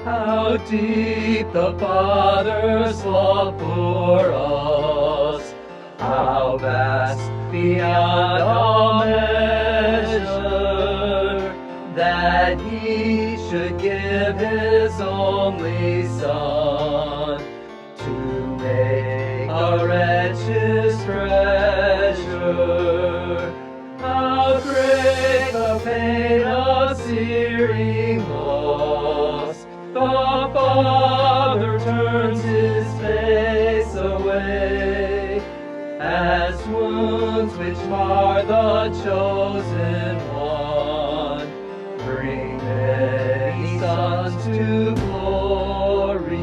How deep the Father's love for us, how vast beyond all measure, that He should give His only Son to make a wretch's treasure. How great the pain of searing loss! The Father turns His face away, as wounds which mar the chosen one bring many sons to glory.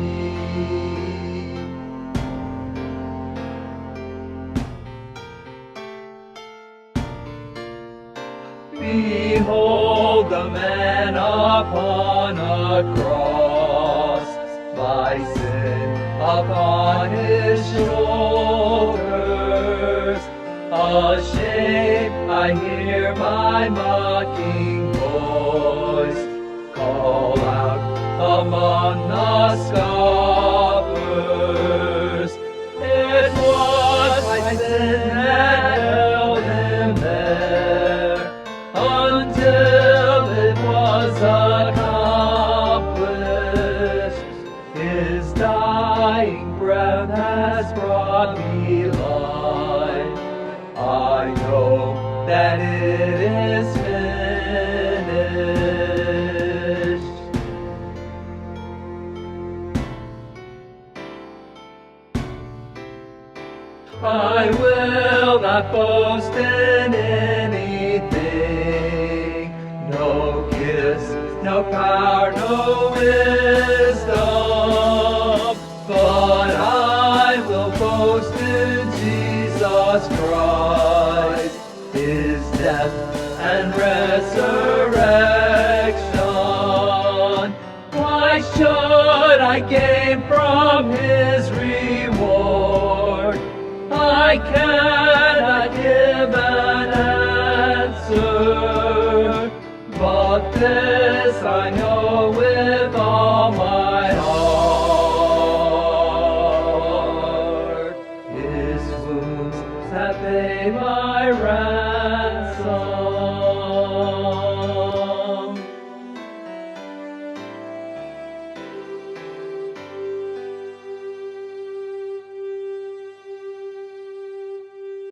Behold the man upon a cross, my sin upon His shoulders. Ashamed, I hear my mocking voice call out among the scoffers. It was my sin that held Him there, until it was accomplished. His dying breath has brought me life. I know that it is finished. I will not boast in anything, no gifts, no power, no wisdom, but I will boast in Jesus Christ, His death and resurrection. Why should I gain from His reward? I cannot give an answer, but this I know with all my heart: His wounds have paid my ransom.